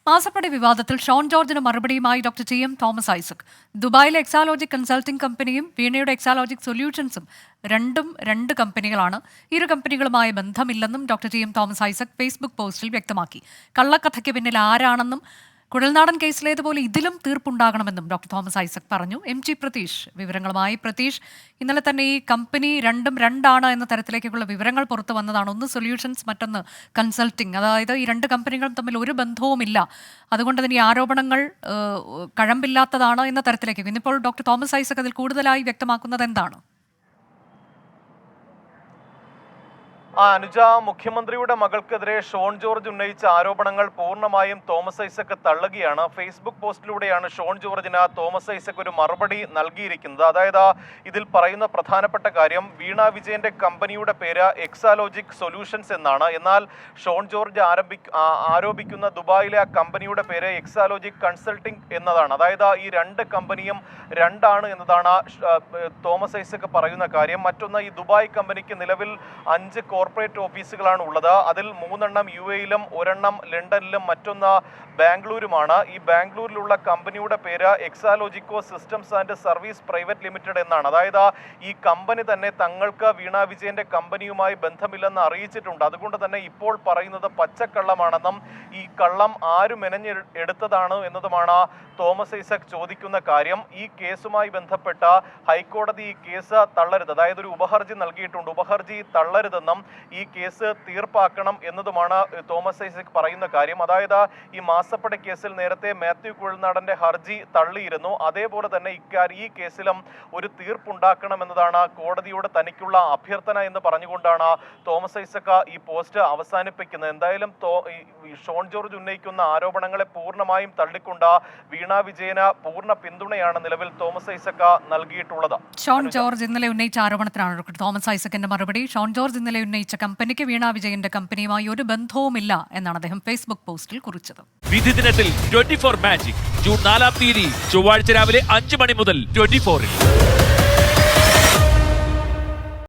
മാസപ്പടി വിവാദത്തിൽ ഷോൺ ജോർജിന് മറുപടിയുമായി doctor T M Thomas Isaac. ദുബായിലെ എക്സാലോജിക് കൺസൾട്ടിംഗ് കമ്പനിയും വീണയുടെ എക്സാലോജിക് സൊല്യൂഷൻസും രണ്ടും രണ്ട് കമ്പനികളാണ്. ഇരു കമ്പനികളുമായി ബന്ധമില്ലെന്നും doctor T M Thomas Isaac Facebook പോസ്റ്റിൽ വ്യക്തമാക്കി. കള്ളക്കഥയ്ക്ക് പിന്നിൽ ആരാണെന്നും കുഴൽനാടൻ കേസിലേതുപോലെ ഇതിലും തീർപ്പുണ്ടാകണമെന്നും ഡോക്ടർ തോമസ് ഐസക് പറഞ്ഞു. MG പ്രതീഷ് വിവരങ്ങളുമായി. പ്രതീഷ്, ഇന്നലെ തന്നെ ഈ കമ്പനി രണ്ടും രണ്ടാണ് എന്ന തരത്തിലേക്കുള്ള വിവരങ്ങൾ പുറത്തു വന്നതാണ്. ഒന്ന് സൊല്യൂഷൻസ്, മറ്റൊന്ന് കൺസൾട്ടിംഗ്. അതായത് ഈ രണ്ട് കമ്പനികളും തമ്മിൽ ഒരു ബന്ധവുമില്ല, അതുകൊണ്ട് തന്നെ ഈ ആരോപണങ്ങൾ കഴമ്പില്ലാത്തതാണ് എന്ന തരത്തിലേക്ക്. ഇന്നിപ്പോൾ ഡോക്ടർ തോമസ് ഐസക് അതിൽ കൂടുതലായി വ്യക്തമാക്കുന്നത് എന്താണ്? അനുജ, മുഖ്യമന്ത്രിയുടെ മകൾക്കെതിരെ ഷോൺ ജോർജ് ഉന്നയിച്ച ആരോപണങ്ങൾ പൂർണ്ണമായും തോമസ് ഐസക് തള്ളുകയാണ്. ഫേസ്ബുക്ക് പോസ്റ്റിലൂടെയാണ് ഷോൺ ജോർജിന് തോമസ് ഐസക് ഒരു മറുപടി നൽകിയിരിക്കുന്നത്. അതായത് ഇതിൽ പറയുന്ന പ്രധാനപ്പെട്ട കാര്യം, വീണ വിജയന്റെ കമ്പനിയുടെ പേര് എക്സാലോജിക് സൊല്യൂഷൻസ് എന്നാണ്. എന്നാൽ ഷോൺ ജോർജ് ആരോപിക്കുന്ന ദുബായിലെ ആ കമ്പനിയുടെ പേര് എക്സാലോജിക് കൺസൾട്ടിംഗ് എന്നതാണ്. അതായത് ഈ രണ്ട് കമ്പനിയും രണ്ടാണ് എന്നതാണ് തോമസ് ഐസക് പറയുന്ന കാര്യം. മറ്റൊന്ന്, ഈ ദുബായ് കമ്പനിക്ക് നിലവിൽ 5 കോർപ്പറേറ്റ് ഓഫീസുകളാണ് ഉള്ളത്. അതിൽ 3 UAE-യിലും 1 ലണ്ടനിലും മറ്റൊന്ന് ബാംഗ്ലൂരുമാണ്. ഈ ബാംഗ്ലൂരിലുള്ള കമ്പനിയുടെ പേര് എക്സാലോജിക്കോ systems and service private limited എന്നാണ്. അതായത് ഈ കമ്പനി തന്നെ തങ്ങൾക്ക് വീണ വിജയന്റെ കമ്പനിയുമായി ബന്ധമില്ലെന്ന് അറിയിച്ചിട്ടുണ്ട്. അതുകൊണ്ട് തന്നെ ഇപ്പോൾ പറയുന്നത് പച്ചക്കള്ളമാണെന്നും ഈ കള്ളം ആര് മെനഞ്ഞെടുത്തതാണ് എന്നതുമാണ് തോമസ് ഐസക് ചോദിക്കുന്ന കാര്യം. ഈ കേസുമായി ബന്ധപ്പെട്ട ഹൈക്കോടതി ഈ കേസ് തള്ളരുത്, അതായത് ഒരു ഉപഹർജി നൽകിയിട്ടുണ്ട്, ഉപഹർജി തള്ളരുതെന്നും ഈ കേസ് തീർപ്പാക്കണം എന്നതുമാണ് തോമസ് ഐസക് പറയുന്ന കാര്യം. അതായത് ഈ മാസപ്പടി കേസിൽ നേരത്തെ മാത്യു കുഴൽനാടന്റെ ഹർജി തള്ളിയിരുന്നു. അതേപോലെ തന്നെ ഈ കേസിലും ഒരു തീർപ്പുണ്ടാക്കണം എന്നതാണ് കോടതിയോട് തനിക്കുള്ള അഭ്യർത്ഥന എന്ന് പറഞ്ഞുകൊണ്ടാണ് തോമസ് ഐസക് ഈ പോസ്റ്റ് അവസാനിപ്പിക്കുന്നത്. എന്തായാലും ഷോൺ ജോർജ് ഉന്നയിക്കുന്ന ആരോപണങ്ങളെ പൂർണ്ണമായും തള്ളിക്കൊണ്ട് വീണ വിജയന് പൂർണ്ണ പിന്തുണയാണ് നിലവിൽ തോമസ് ഐസക് നൽകിയിട്ടുള്ളത്. ഷോൺ ജോർജ് ഇന്നലെ ഉന്നയിച്ച ആരോപണത്തിനാണ് തോമസ് ഐസക്കിന്റെ മറുപടി. ഷോൺ ജോർജ് ഇന്നലെ ഉന്നയിച്ച കമ്പനിക്ക് വീണ വിജയന്റെ കമ്പനിയുമായി ഒരു ബന്ധവുമില്ല എന്നാണ് അദ്ദേഹം ഫേസ്ബുക്ക് പോസ്റ്റിൽ കുറിച്ചത്. വിധി ദിനത്തിൽ 24 മാജിക് ജൂൺ 4 ചൊവ്വാഴ്ച രാവിലെ 5 മണി മുതൽ 24-ൽ.